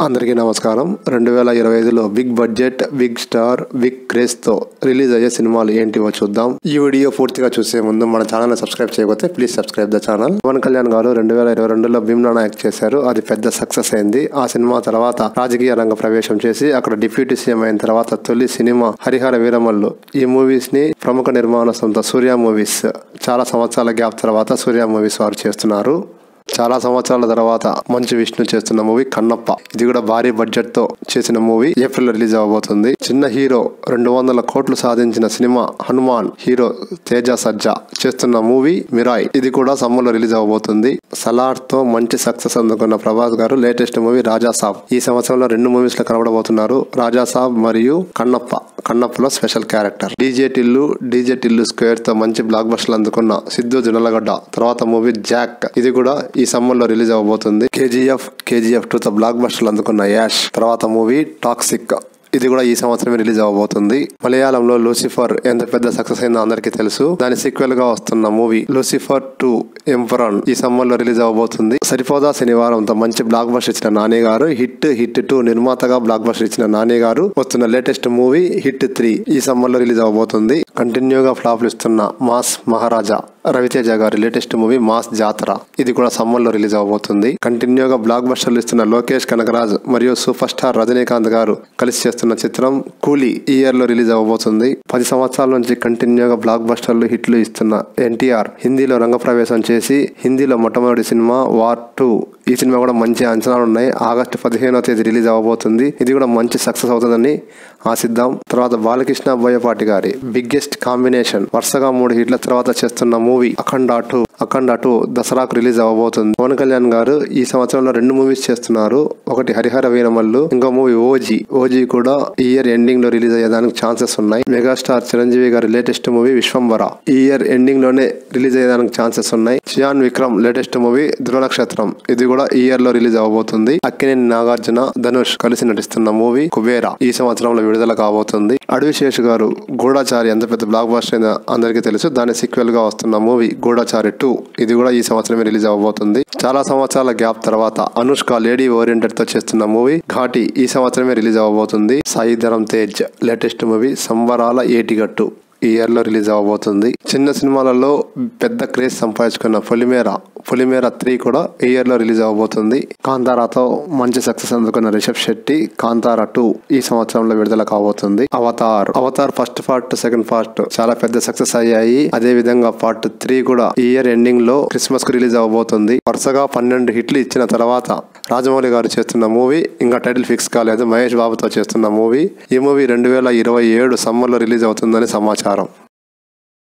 అందరికీ నమస్కారం. 2025లో big budget, big star, big craze తో రిలీజ్ అయ్యే సినిమాలు ఏంటివో చూద్దాం. ఈ వీడియో పూర్తిగా చూసే ముందు మన ఛానల్ ని సబ్స్క్రైబ్ చేయకపోతే please subscribe the channel. Pawan Kalyan గారు 2022లో భీమ్లా యాక్ట్ చేశారు. అది పెద్ద సక్సెస్ అయింది. ఆ సినిమా తర్వాత రాజకీయ రంగ ప్రవేశం చేసి అక్కడ డిప్యూటీ సీఎం అయిన తర్వాత తొలి సినిమా హరిహర వీరమల్లు. ఈ మూవీస్ ని ప్రముఖ నిర్మాణ సంస్థ సూర్య మూవీస్ చాలా సంవత్సరాల గ్యాప్ తర్వాత సూర్య మూవీస్ వారు చేస్తున్నారు. చాలా సంవత్సరాల తర్వాత మంచు విష్ణు చేస్తున్న మూవీ కన్నప్ప. ఇది కూడా భారీ బడ్జెట్ తో చేసిన మూవీ. ఏప్రిల్ రిలీజ్ అవబోతుంది. చిన్న హీరో 200 కోట్లు సాధించిన సినిమా హనుమాన్. హీరో తేజ సజ్జా చేస్తున్న మూవీ మిరాయ్. ఇది కూడా సమ్మర్ లో రిలీజ్ అవబోతుంది. సలార్ తో మంచి సక్సెస్ అందుకున్న ప్రభాస్ గారు లేటెస్ట్ మూవీ రాజా సాబ్. ఈ సంవత్సరంలో 2 మూవీస్ లో కనబడబోతున్నారు. రాజా సాబ్ మరియు కన్నప్ప. కన్నప్పలో special character. DJ Tillu square తో మంచి బ్లాక్ బస్టర్లు అందుకున్న సిద్ధు జునలగడ్డ తర్వాత మూవీ జాక్. ఇది కూడా ఈ సమ్మర్ లో రిలీజ్ అవబోతుంది. కేజీఎఫ్ 2 తో బ్లాక్ బస్టర్లు అందుకున్న యాష్ తర్వాత మూవీ టాక్సిక్. ఇది కూడా ఈ సంవత్సరమే రిలీజ్ అవబోతుంది. మలయాళంలో లూసిఫర్ ఎంత పెద్ద సక్సెస్ అయిందో అందరికీ తెలుసు. దాని సీక్వెల్ గా వస్తున్న మూవీ లూసిఫర్ 2 ఎంపరర్ ఈ సమ్మర్ లో రిలీజ్ అవబోతుంది. సరిపోదా శనివారంతో మంచి బ్లాక్ బస్టర్ ఇచ్చిన నాని గారు. హిట్ 2 నిర్మాతగా బ్లాక్ బస్టర్ ఇచ్చిన నాని గారు వస్తున్న లేటెస్ట్ మూవీ హిట్ 3 ఈ సమ్మర్ లో రిలీజ్ అవబోతుంది. కంటిన్యూగా ఫ్లాప్లు ఇస్తున్న మాస్ మహారాజా రవితేజ గారి లేటెస్ట్ మూవీ మాస్ జాతర. ఇది కూడా సమ్మర్ లో రిలీజ్ అవబోతుంది. కంటిన్యూగా బ్లాక్ బస్టర్లు ఇస్తున్న లోకేష్ కనగరాజ్ మరియు సూపర్ స్టార్ రజనీకాంత్ గారు కలిసి చేస్తున్న చిత్రం కూలీ ఈ ఇయర్ లో రిలీజ్ అవబోతుంది. 10 సంవత్సరాల నుంచి కంటిన్యూగా బ్లాక్ బస్టర్లు హిట్లు ఇస్తున్న ఎన్టీఆర్ హిందీలో రంగప్రవేశం చేసి హిందీలో మొట్టమొదటి సినిమా వార్ 2. ఈ సినిమా కూడా మంచి అంచనాలు ఉన్నాయి. ఆగస్టు 15వ తేదీ రిలీజ్ అవబోతుంది. ఇది కూడా మంచి సక్సెస్ అవుతుందని ఆశిద్దాం. తర్వాత బాలకృష్ణ బోయపాటి గారి బిగ్గెస్ట్ కాంబినేషన్ వరుసగా 3 హిట్ల తర్వాత చేస్తున్న మూవీ అఖండ 2 దసరాకు రిలీజ్ అవబోతుంది. పవన్ కళ్యాణ్ గారు ఈ సంవత్సరంలో 2 మూవీస్ చేస్తున్నారు. ఒకటి హరిహర వీరమల్లు, ఇంకో మూవీ ఓజీ కూడా ఈ ఇయర్ ఎండింగ్ లో రిలీజ్ అయ్యేదానికి ఛాన్సెస్ ఉన్నాయి. మెగాస్టార్ చిరంజీవి గారి లేటెస్ట్ మూవీ విశ్వంబర ఈ ఇయర్ ఎండింగ్ లోనే రిలీజ్ అయ్యేదానికి ఛాన్సెస్ ఉన్నాయి. చియాన్ విక్రమ్ లేటెస్ట్ మూవీ ధృవ నక్షత్రం. ఇది కూడా ఈ ఇయర్ లో రిలీజ్ అవబోతుంది. అక్కినేని నాగార్జున, ధనుష్ కలిసి నటిస్తున్న మూవీ కుబేరా ఈ సంవత్సరంలో విడుదల కాబోతుంది. అడవి శేషు గారు గూఢచారి ఎంత పెద్ద బ్లాక్ బస్టర్ అందరికీ తెలుసు. దాని సీక్వెల్ గా వస్తున్న మూవీ గూఢచారి 2. ఇది కూడా ఈ సంవత్సరమే రిలీజ్ అవబోతుంది. చాలా సంవత్సరాల గ్యాప్ తర్వాత అనుష్క లేడీ ఓరియంటెడ్ తో చేస్తున్న మూవీ ఘాటి ఈ సంవత్సరమే రిలీజ్ అవబోతుంది. సాయి ధరమ్ తేజ్ లేటెస్ట్ మూవీ సంబరాల ఏటిగట్టు ఈ ఇయర్ లో రిలీజ్ అవబోతుంది. చిన్న సినిమాలలో పెద్ద క్రేజ్ సంపాదించుకున్న పొలిమేరా 3 కూడా ఈ ఇయర్ లో రిలీజ్ అవబోతుంది. కాంతారాతో మంచి సక్సెస్ అందుకున్న రిషబ్ శెట్టి కాంతారా 2 ఈ సంవత్సరంలో విడుదల కాబోతుంది. Avatar first part, second part చాలా పెద్ద సక్సెస్ అయ్యాయి. అదే విధంగా పార్ట్ 3 కూడా ఈ ఇయర్ ఎండింగ్ లో క్రిస్మస్ కు రిలీజ్ అవబోతుంది. వరుసగా 12 హిట్లు ఇచ్చిన తర్వాత రాజమౌళి గారు చేస్తున్న మూవీ ఇంకా టైటిల్ ఫిక్స్ కాలేదు. మహేష్ బాబుతో చేస్తున్న మూవీ. ఈ మూవీ 2027 సమ్మర్ లో రిలీజ్ అవుతుందని సమాచారం.